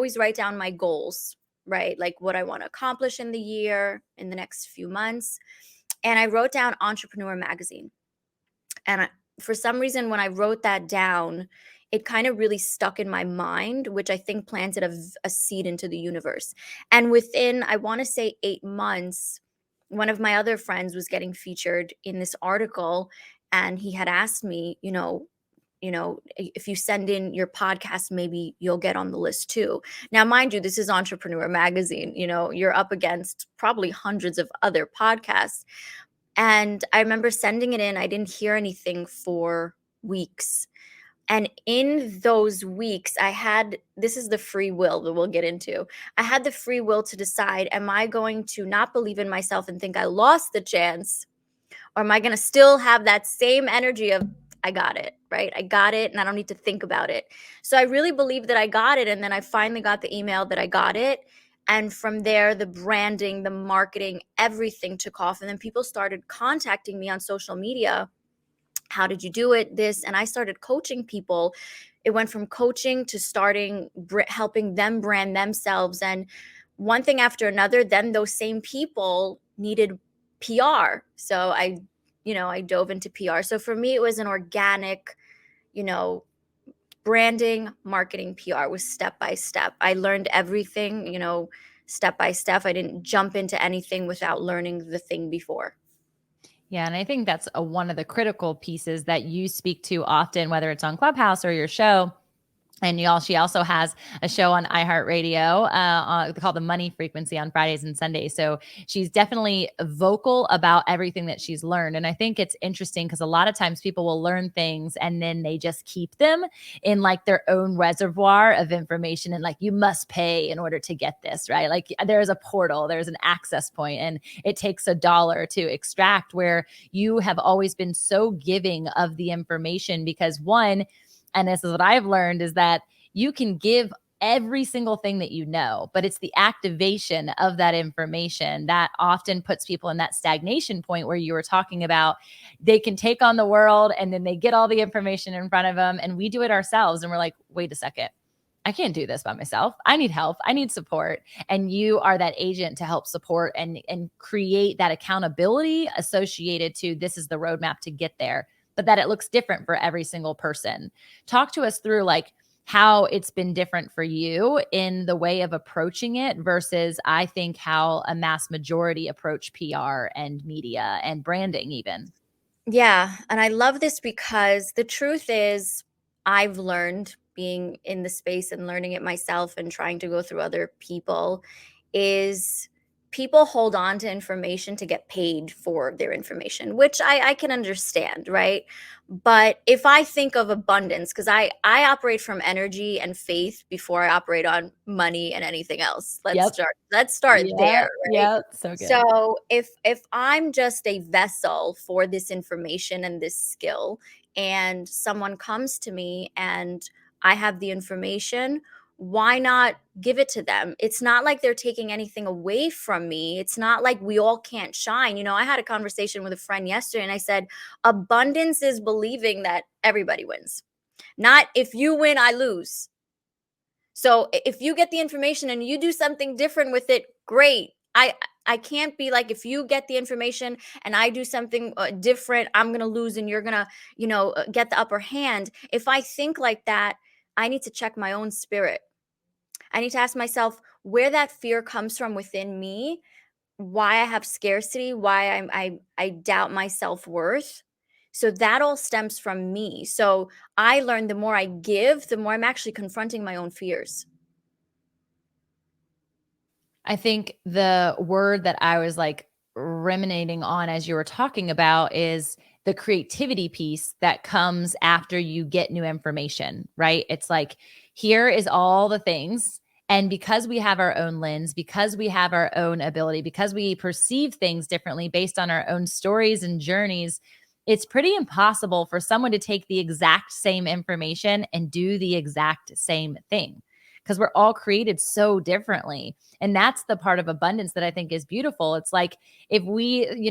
always write down my goals, right? Like what I want to accomplish in the year, in the next few months. And I wrote down Entrepreneur Magazine. And for some reason, when I wrote that down, it kind of really stuck in my mind, which I think planted a seed into the universe. And within, I want to say 8 months, one of my other friends was getting featured in this article, and he had asked me, if you send in your podcast, maybe you'll get on the list too. Now, mind you, this is Entrepreneur Magazine. You're up against probably hundreds of other podcasts. And I remember sending it in. I didn't hear anything for weeks. And in those weeks, this is the free will that we'll get into. I had the free will to decide, am I going to not believe in myself and think I lost the chance? Or am I going to still have that same energy of, I got it, right? I got it and I don't need to think about it. So I really believed that I got it. And then I finally got the email that I got it. And from there, the branding, the marketing, everything took off. And then people started contacting me on social media. How did you do it? This. And I started coaching people. It went from coaching to starting helping them brand themselves. And one thing after another, then those same people needed PR. So I dove into PR. So for me, it was an organic, branding, marketing, PR was step by step. I learned everything, step by step. I didn't jump into anything without learning the thing before. Yeah. And I think that's one of the critical pieces that you speak to often, whether it's on Clubhouse or your show. And she also has a show on iHeartRadio called The Money Frequency on Fridays and Sundays. So she's definitely vocal about everything that she's learned. And I think it's interesting because a lot of times people will learn things and then they just keep them in like their own reservoir of information. And like, you must pay in order to get this, right? Like there's a portal, there's an access point, and it takes $1 to extract, where you have always been so giving of the information because one, and this is what I've learned, is that you can give every single thing that you know, but it's the activation of that information that often puts people in that stagnation point where you were talking about. They can take on the world and then they get all the information in front of them, and we do it ourselves. And we're like, wait a second, I can't do this by myself. I need help. I need support. And you are that agent to help support and create that accountability associated to this is the roadmap to get there, but that it looks different for every single person. Talk to us through like how it's been different for you in the way of approaching it versus I think how a mass majority approach PR and media and branding even. Yeah. And I love this because the truth is I've learned, being in the space and learning it myself and trying to go through other people, is people hold on to information to get paid for their information, which I can understand, right? But if I think of abundance, because I operate from energy and faith before I operate on money and anything else. Let's start there, right? Yeah, so good. So if I'm just a vessel for this information and this skill, and someone comes to me and I have the information, why not give it to them? It's not like they're taking anything away from me. It's not like we all can't shine. I had a conversation with a friend yesterday and I said, abundance is believing that everybody wins. Not if you win, I lose. So if you get the information and you do something different with it, great. I can't be like, if you get the information and I do something different, I'm going to lose and you're going to, get the upper hand. If I think like that, I need to check my own spirit. I need to ask myself where that fear comes from within me, why I have scarcity, why I doubt my self-worth. So that all stems from me. So I learned the more I give, the more I'm actually confronting my own fears. I think the word that I was like ruminating on as you were talking about is the creativity piece that comes after you get new information, right? It's like, here is all the things. And because we have our own lens, because we have our own ability, because we perceive things differently based on our own stories and journeys, it's pretty impossible for someone to take the exact same information and do the exact same thing, because we're all created so differently. And that's the part of abundance that I think is beautiful. It's like, if we,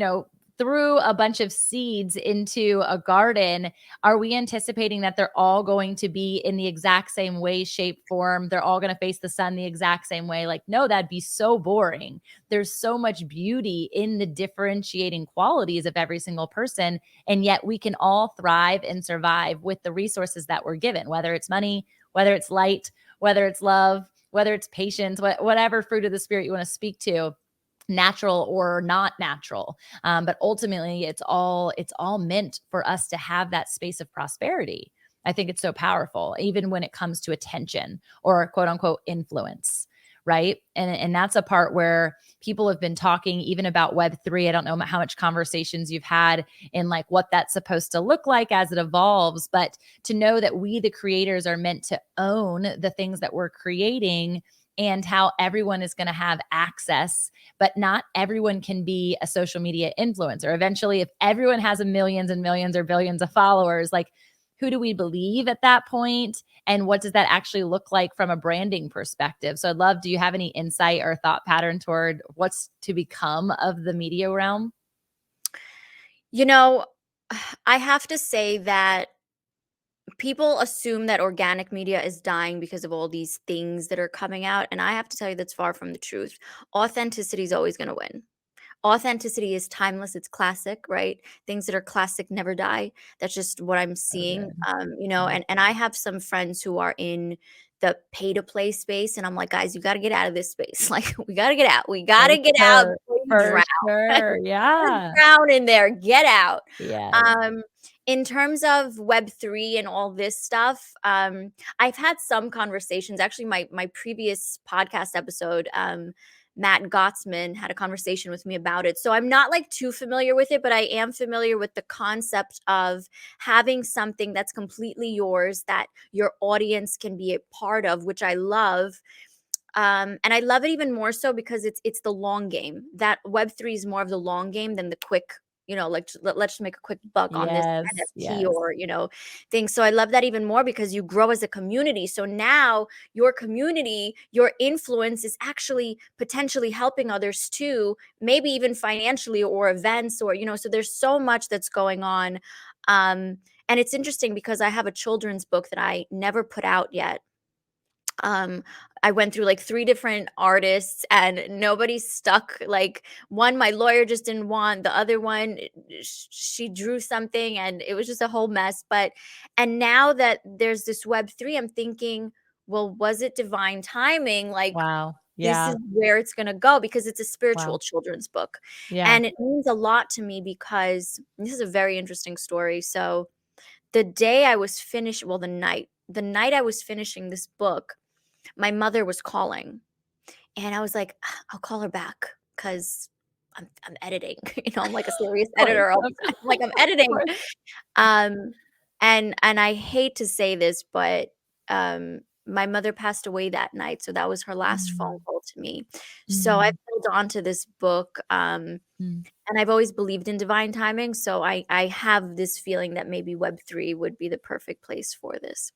threw a bunch of seeds into a garden, are we anticipating that they're all going to be in the exact same way, shape, form? They're all going to face the sun the exact same way? Like, no, that'd be so boring. There's so much beauty in the differentiating qualities of every single person. And yet we can all thrive and survive with the resources that we're given, whether it's money, whether it's light, whether it's love, whether it's patience, whatever fruit of the spirit you want to speak to, natural or not natural. But ultimately it's all meant for us to have that space of prosperity. I think it's so powerful, even when it comes to attention or quote unquote influence. Right. And that's a part where people have been talking even about Web3. I don't know how much conversations you've had in like what that's supposed to look like as it evolves, but to know that we, the creators, are meant to own the things that we're creating and how everyone is going to have access, but not everyone can be a social media influencer. Eventually, if everyone has millions and millions or billions of followers, like who do we believe at that point? And what does that actually look like from a branding perspective? So I'd love, do you have any insight or thought pattern toward what's to become of the media realm? You know, I have to say that people assume that organic media is dying because of all these things that are coming out. And I have to tell you, that's far from the truth. Authenticity is always going to win. Authenticity is timeless. It's classic, right? Things that are classic never die. That's just what I'm So seeing. good. Yeah. And I have some friends who are in the pay to play space, and I'm like, guys, you got to get out of this space. Like, we got to get out. We got For to get out sure. before you For drown. sure. Yeah. Drown in there. Get out. Yes. Um, in terms of Web3 and all this stuff, I've had some conversations. Actually, my previous podcast episode, Matt Gottsman had a conversation with me about it. So I'm not like too familiar with it, but I am familiar with the concept of having something that's completely yours that your audience can be a part of, which I love. And I love it even more so because it's the long game. That Web3 is more of the long game than the quick, like let's just make a quick buck on this Yes. NFT Yes. or thing. So I love that even more because you grow as a community. So now your community, your influence is actually potentially helping others too, maybe even financially or events or so there's so much that's going on. And it's interesting because I have a children's book that I never put out yet. um I went through like 3 different artists and nobody stuck. Like one, my lawyer just didn't want. The other one, she drew something and it was just a whole mess. And now that there's this Web3, I'm thinking, well, was it divine timing? Like, Wow. this is Yeah. where it's going to go because it's a spiritual Wow. children's book. Yeah. And it means a lot to me because this is a very interesting story. So the day I was finished, well, the night I was finishing this book, my mother was calling, and I was like, I'll call her back because I'm editing." I'm like a serious Of course. editor all Of the time. I'm like, "I'm editing." course. Um, and I hate to say this, but, my mother passed away that night, so that was her last phone Mm, call to me. So I've mm, held on to this book, mm. and I've always believed in divine timing, so I have this feeling that maybe Web3 would be the perfect place for this.